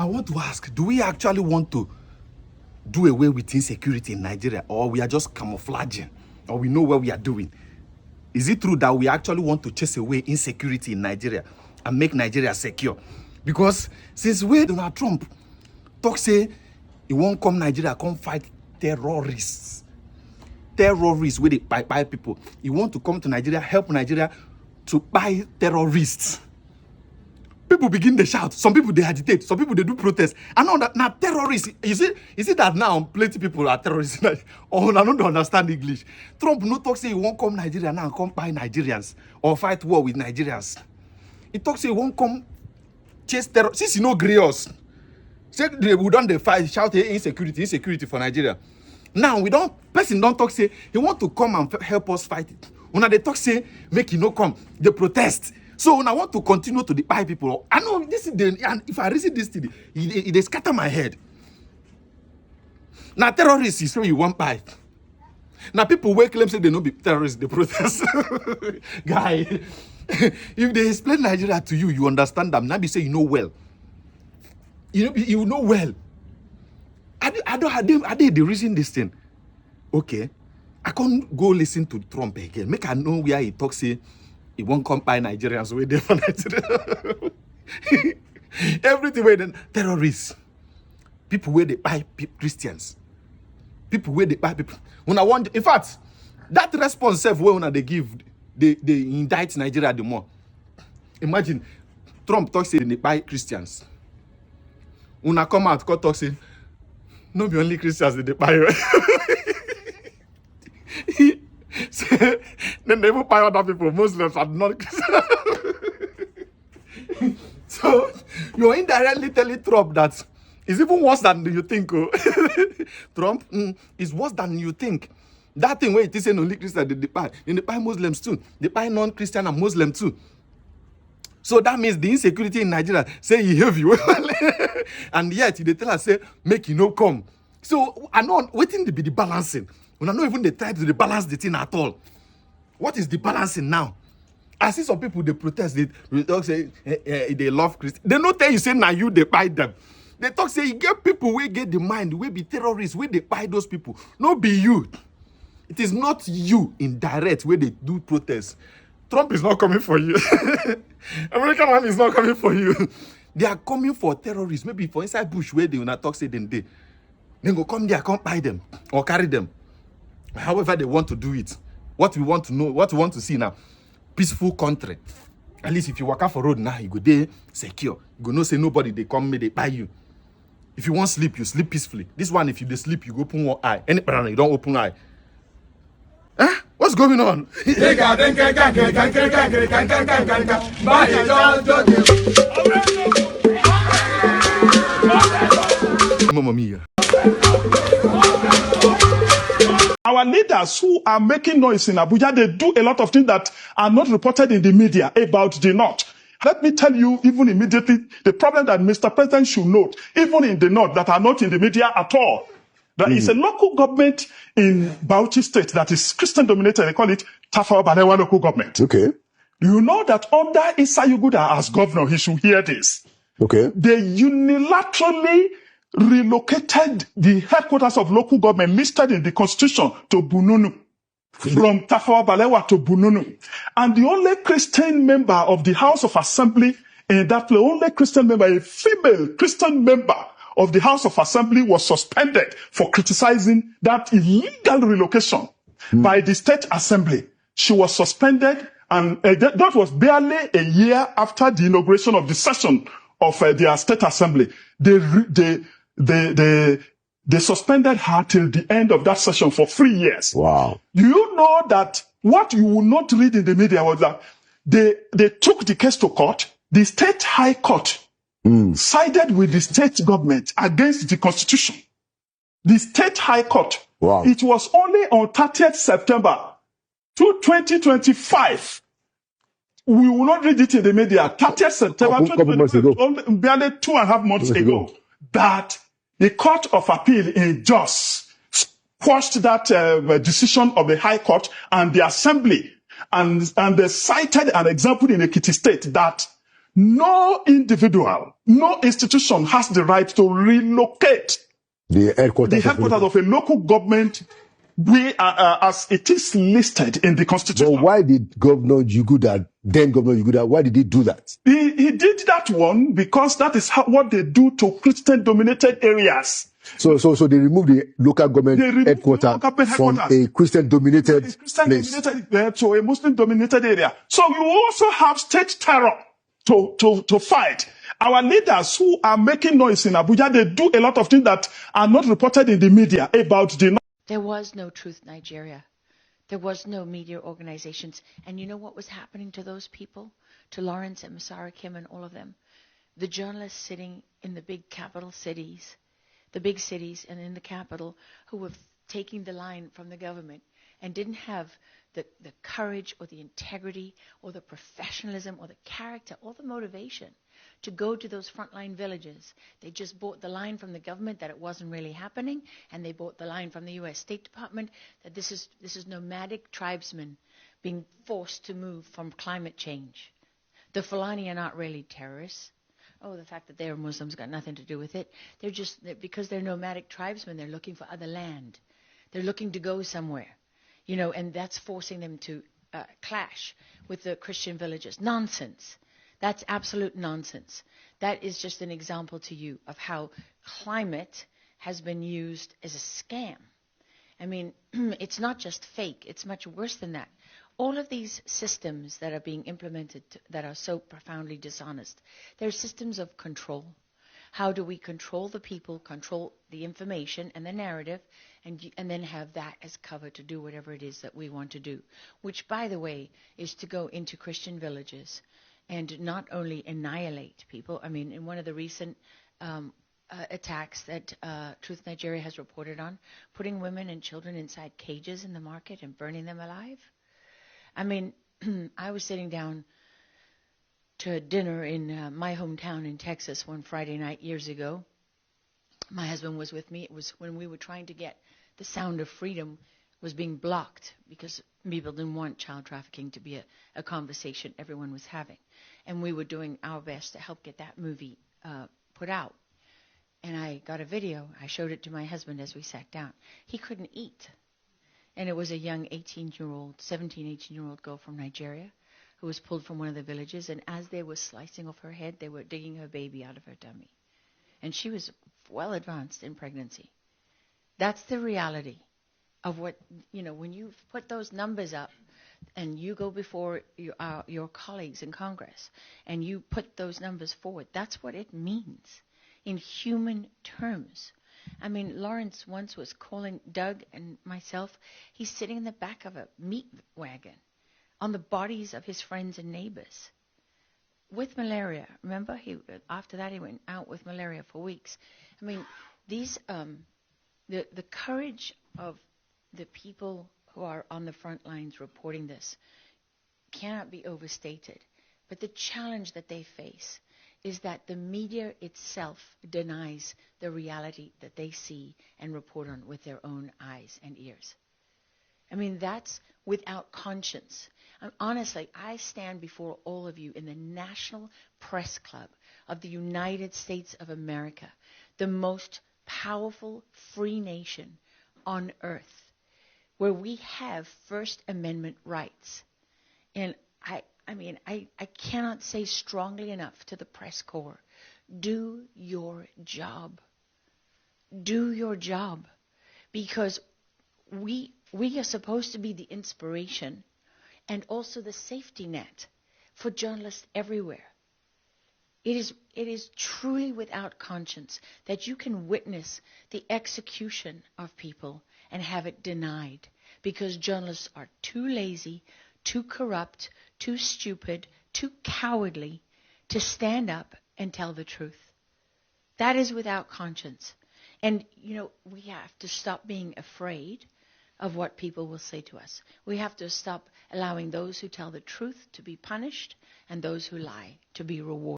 want to ask, do we actually want to do away with insecurity in Nigeria, or we are just camouflaging, or we know what we are doing? Is it true that we actually want to chase away insecurity in Nigeria and make Nigeria secure? Because since Donald Trump talk say he won't come Nigeria, come fight terrorists where they buy people. He want to come to Nigeria, help Nigeria to buy terrorists. People begin to shout. Some people they agitate. Some people they do protest. I know that now terrorists. You see that now plenty people are terrorists. Oh, I don't understand English. Trump no talk say he won't come Nigeria now and come buy Nigerians or fight war with Nigerians. He talk say he won't come chase terror. Since he no agree us, say we don't dey fight, shout insecurity for Nigeria. Now person don't talk say he want to come and help us fight it. When they talk say make he no come, they protest. So when I want to continue to buy people, I know this is and if I receive this thing, it scatter my head. Now terrorists is so you won't buy. Now people wake claim say they no be terrorists, they protest. Guy, if they explain Nigeria to you, you understand them. Now be say you know well. You know well. I did the reason this thing. Okay, I can't go listen to Trump again. Make I know where he talks say he won't come by Nigerians way there for Nigeria. Everything where then terrorists, people where they buy Christians, people where they buy people. When I want, in fact, that response when they give, they indict Nigeria the more. Imagine Trump talks say they buy Christians. When I come out, God talks say no be only Christians they buy. Then they will buy other people, Muslims and non-Christians. So you're indirectly telling Trump that it's even worse than you think. Oh. Trump is worse than you think. That thing where it is saying only Christians they buy Muslims too. They buy non-Christian and Muslim too. So that means the insecurity in Nigeria say he have you. And yet they tell us say make you no come. So I know waiting to be the balancing. When I know even they try to balance the thing at all. What is the balancing now? I see some people they protest, they talk say they love Christians. They not tell you say now you they buy them. They talk say you get people where get the mind, where be terrorists, where they buy those people. No be you. It is not you in direct where they do protest. Trump is not coming for you. American man is not coming for you. They are coming for terrorists. Maybe for inside bush where they will not talk say then they go come there, come buy them or carry them. However they want to do it. What we want to know, what we want to see now, peaceful country. At least if you walk out for road now, you go there secure. You go no say nobody they come they buy you. If you want sleep, you sleep peacefully. This one, if you sleep, you go open one eye. Any parent, you don't open eye. Huh? What's going on? Mamma mia. Our leaders who are making noise in Abuja, they do a lot of things that are not reported in the media about the North. Let me tell you, even immediately, the problem that Mr. President should note, even in the North, that are not in the media at all. There is a local government in Bauchi State that is Christian-dominated. They call it Tafawa Balewa local government. Okay. You know that under Issa Yuguda as governor, he should hear this. Okay. They unilaterally relocated the headquarters of local government listed in the constitution to Bununu. From Tafawa Balewa to Bununu. And the only Christian member of the House of Assembly in that place, only Christian member, a female Christian member of the House of Assembly was suspended for criticizing that illegal relocation by the State Assembly. She was suspended, and that was barely a year after the inauguration of the session of their State Assembly. They suspended her till the end of that session for 3 years. Wow. Do you know that what you will not read in the media was that they took the case to court, the State High Court sided with the state government against the Constitution. The State High Court. Wow. It was only on 30th September 2025. We will not read it in the media. 30th September 2025, barely 2.5 months ago, that the Court of Appeal in Jos quashed that decision of the High Court and the Assembly, and they cited an example in Ekiti State that no individual, no institution has the right to relocate The headquarters of a local government as it is listed in the Constitution. But why did Governor Yuguda, then Governor Yuguda, why did he do that? He did that one because that is what they do to Christian-dominated areas. So they removed the local government headquarters from a Christian-dominated place. To a Muslim-dominated area. So you also have state terror to fight. Our leaders who are making noise in Abuja, they do a lot of things that are not reported in the media about the... There was no Truth Nigeria. There was no media organizations. And you know what was happening to those people? To Lawrence and Masara Kim and all of them? The journalists sitting in the big capital cities, the big cities and in the capital, who were taking the line from the government and didn't have the courage or the integrity or the professionalism or the character or the motivation to go to those frontline villages. They just bought the line from the government that it wasn't really happening, and they bought the line from the U.S. State Department that this is nomadic tribesmen being forced to move from climate change. The Fulani are not really terrorists. Oh, the fact that they're Muslims got nothing to do with it. Because they're nomadic tribesmen, they're looking for other land. They're looking to go somewhere, and that's forcing them to clash with the Christian villages. Nonsense. That's absolute nonsense. That is just an example to you of how climate has been used as a scam. I mean, it's not just fake. It's much worse than that. All of these systems that are being implemented that are so profoundly dishonest, they're systems of control. How do we control the people, control the information and the narrative, and then have that as cover to do whatever it is that we want to do, which, by the way, is to go into Christian villages and not only annihilate people. I mean, in one of the recent attacks that Truth Nigeria has reported on, putting women and children inside cages in the market and burning them alive. I mean, I was sitting down to dinner in my hometown in Texas one Friday night years ago. My husband was with me. It was when we were trying to get the sound of freedom was being blocked because people didn't want child trafficking to be a conversation everyone was having. And we were doing our best to help get that movie put out. And I got a video. I showed it to my husband as we sat down. He couldn't eat. And it was a young 18-year-old girl from Nigeria who was pulled from one of the villages. And as they were slicing off her head, they were digging her baby out of her tummy. And she was well advanced in pregnancy. That's the reality of what, when you put those numbers up and you go before your colleagues in Congress and you put those numbers forward, that's what it means in human terms. I mean, Lawrence once was calling Doug and myself. He's sitting in the back of a meat wagon on the bodies of his friends and neighbors with malaria. Remember, after that he went out with malaria for weeks. I mean, these the courage of the people who are on the front lines reporting this cannot be overstated. But the challenge that they face is that the media itself denies the reality that they see and report on with their own eyes and ears. I mean, that's without conscience. Honestly, I stand before all of you in the National Press Club of the United States of America, the most powerful free nation on earth, where we have First Amendment rights. And I cannot say strongly enough to the press corps, do your job. Do your job. Because we are supposed to be the inspiration and also the safety net for journalists everywhere. It is truly without conscience that you can witness the execution of people and have it denied because journalists are too lazy, too corrupt, too stupid, too cowardly to stand up and tell the truth. That is without conscience. And, we have to stop being afraid of what people will say to us. We have to stop allowing those who tell the truth to be punished and those who lie to be rewarded.